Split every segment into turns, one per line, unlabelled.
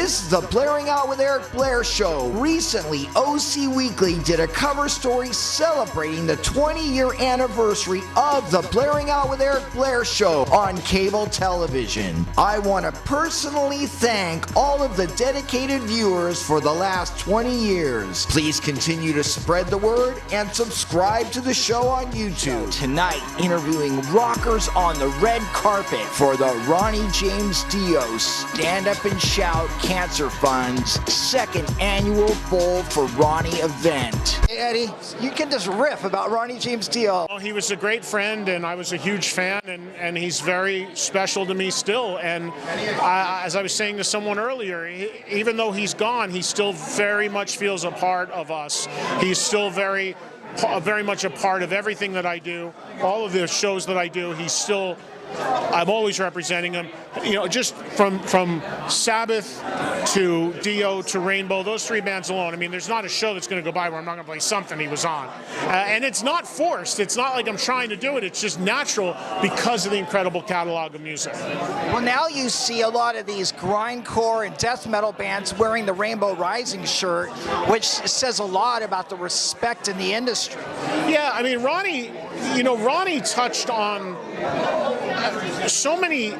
This is the Blairing Out with Eric Blair show. Recently, OC Weekly did a cover story celebrating the 20-year anniversary of the Blairing Out with Eric Blair show on cable television. I want to personally thank all of the dedicated viewers for the last 20 years. Please continue to spread the word and subscribe to the show on YouTube. Tonight, interviewing rockers on the red carpet for the Ronnie James Dio Stand Up and Shout Cancer Fund's second annual Bowl for Ronnie event.
Hey Eddie, you can just riff about Ronnie James Dio.
He was a great friend, and I was a huge fan, and he's very special to me still. And as I was saying to someone earlier, even though he's gone, he still very much feels a part of us. He's still very much a part of everything that I do. All of the shows that I do, I'm always representing him. You know, just from Sabbath to Dio to Rainbow, those three bands alone. I mean, there's not a show that's going to go by where I'm not going to play something he was on. And it's not forced. It's not like I'm trying to do it. It's just natural because of the incredible catalog of music.
Well, now you see a lot of these grindcore and death metal bands wearing the Rainbow Rising shirt, which says a lot about the respect in the industry.
Yeah, I mean, Ronnie touched on so many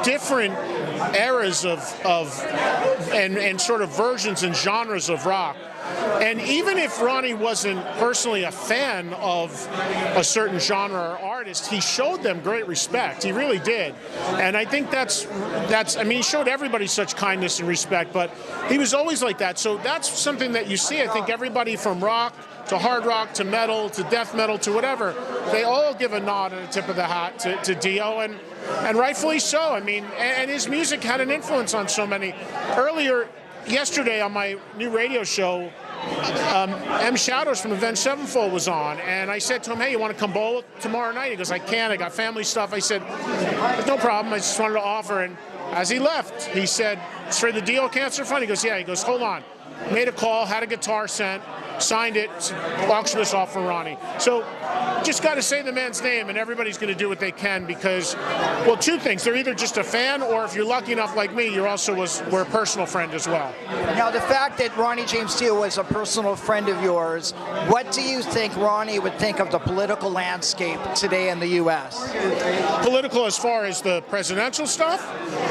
different eras and sort of versions and genres of rock. And even if Ronnie wasn't personally a fan of a certain genre or artist, he showed them great respect. He really did. And I think he showed everybody such kindness and respect, but he was always like that. So that's something that you see. I think everybody from rock to hard rock to metal to death metal to whatever, they all give a nod and a tip of the hat to Dio, and rightfully so. I mean, and his music had an influence on so many. Yesterday on my new radio show, M. Shadows from Avenged Sevenfold was on, and I said to him, hey, you want to come bowl tomorrow night? He goes, I can't, I got family stuff. I said, no problem, I just wanted to offer. And as he left, he said, it's for the Dio Cancer Fund? He goes, yeah. He goes, hold on. Made a call, had a guitar sent, signed it, auctioned this off for Ronnie. So just got to say the man's name, and everybody's going to do what they can because, well, two things. They're either just a fan, or if you're lucky enough like me, you also were a personal friend as well.
Now, the fact that Ronnie James Dio was a personal friend of yours, what do you think Ronnie would think of the political landscape today in the U.S.?
Political as far as the presidential stuff?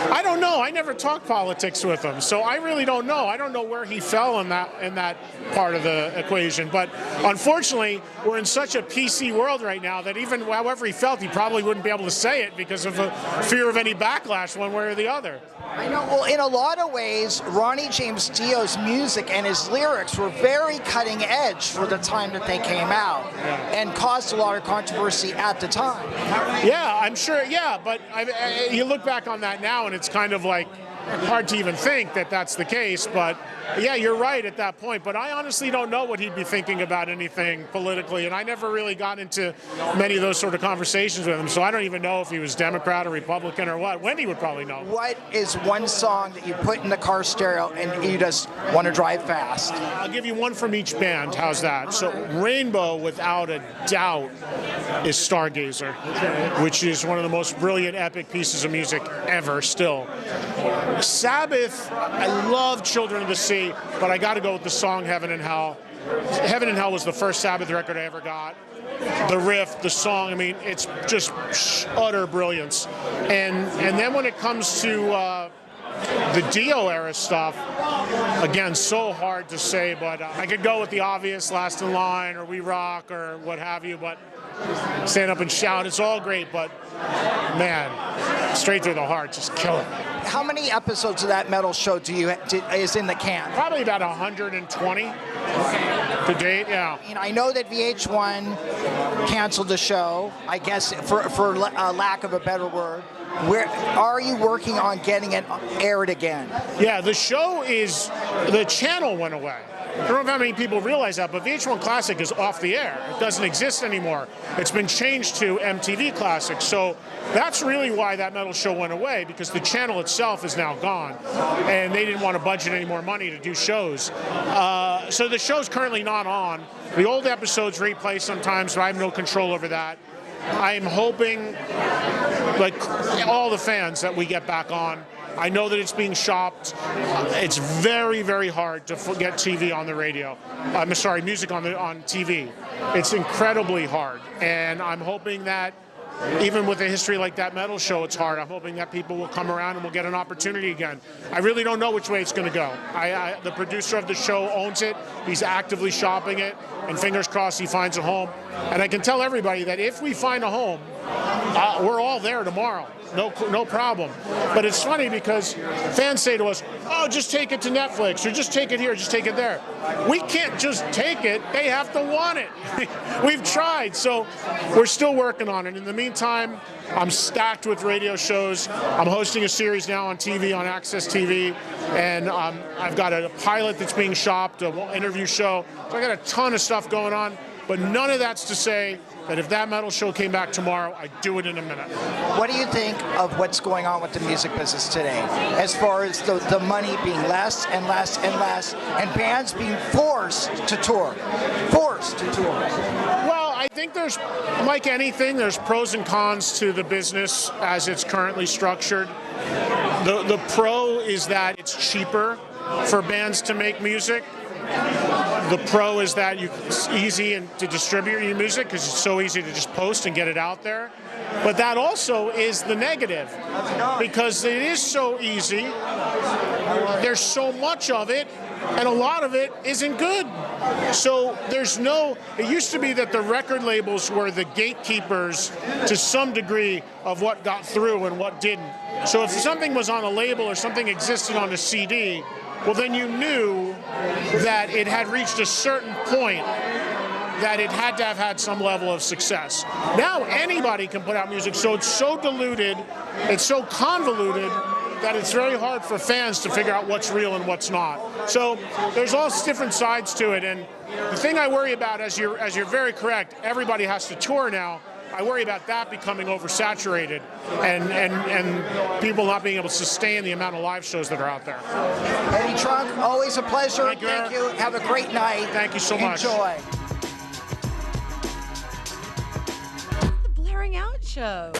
I don't know. I never talked politics with him, so I really don't know. I don't know where he fell in that part of the equation. But unfortunately, we're in such a PC world right now that even however he felt, he probably wouldn't be able to say it because of a fear of any backlash one way or the other.
I know. Well, in a lot of ways, Ronnie James Dio's music and his lyrics were very cutting edge for the time that they came out, and caused a lot of controversy at the time.
Yeah, I'm sure. Yeah, but you look back on that now, and it's kind of like hard to even think that that's the case. But yeah, you're right at that point. But I honestly don't know what he'd be thinking about anything politically, and I never really got into many of those sort of conversations with him. So I don't even know if he was Democrat or Republican or what. Wendy would probably know.
What is one song that you put in the car stereo and you just want to drive fast?
I'll give you one from each band. How's that? So Rainbow, without a doubt, is Stargazer, which is one of the most brilliant, epic pieces of music ever still. Sabbath, I love Children of the Sea, but I got to go with the song Heaven and Hell. Heaven and Hell was the first Sabbath record I ever got. The riff, the song, I mean, it's just utter brilliance. And then when it comes to the Dio era stuff, again, so hard to say, but I could go with the obvious, Last in Line or We Rock or what have you, but Stand Up and Shout, it's all great, but man, straight through the heart, just kill it.
How many episodes of that metal show is in the can?
Probably about 120 to date, yeah.
I know that VH1 canceled the show, I guess, for lack of a better word. Where are you working on getting it aired again? Yeah,
the channel went away. I don't know how many people realize that, but VH1 Classic is off the air. It doesn't exist anymore. It's been changed to MTV Classic. So that's really why that metal show went away, because the channel itself is now gone. And they didn't want to budget any more money to do shows. So the show's currently not on. The old episodes replay sometimes, but I have no control over that. I'm hoping, like all the fans, that we get back on. I know that it's being shopped. It's very, very hard to get TV on the radio. I'm sorry, music on TV. It's incredibly hard, and I'm hoping that even with a history like that metal show, it's hard. I'm hoping that people will come around and we'll get an opportunity again. I really don't know which way it's going to go. The producer of the show owns it. He's actively shopping it, and fingers crossed he finds a home. And I can tell everybody that if we find a home, we're all there tomorrow. No problem. But it's funny because fans say to us, oh, just take it to Netflix, or just take it here, just take it there. We can't just take it. They have to want it. We've tried, so we're still working on it. In the meantime, I'm stacked with radio shows. I'm hosting a series now on TV, on Access TV, and I've got a pilot that's being shopped, an interview show. So I got a ton of stuff going on, but none of that's to say that if that metal show came back tomorrow, I'd do it in a minute.
What do you think of what's going on with the music business today, as far as the money being less and less and less, and bands being forced to tour? Forced to tour.
Well, I think there's, like anything, there's pros and cons to the business as it's currently structured. The pro is that it's cheaper for bands to make music. The pro is that it's easy to distribute your music because it's so easy to just post and get it out there. But that also is the negative, because it is so easy. There's so much of it, and a lot of it isn't good. So it used to be that the record labels were the gatekeepers to some degree of what got through and what didn't. So if something was on a label or something existed on a CD, well, then you knew that it had reached a certain point that it had to have had some level of success. Now anybody can put out music, so it's so diluted, it's so convoluted, that it's very hard for fans to figure out what's real and what's not. So there's all different sides to it, and the thing I worry about, as you're very correct, everybody has to tour now. I worry about that becoming oversaturated and people not being able to sustain the amount of live shows that are out there.
Eddie Trunk, always a pleasure.
Thank you.
Have a great night.
Thank you so much.
Enjoy.
The Blairing Out Show.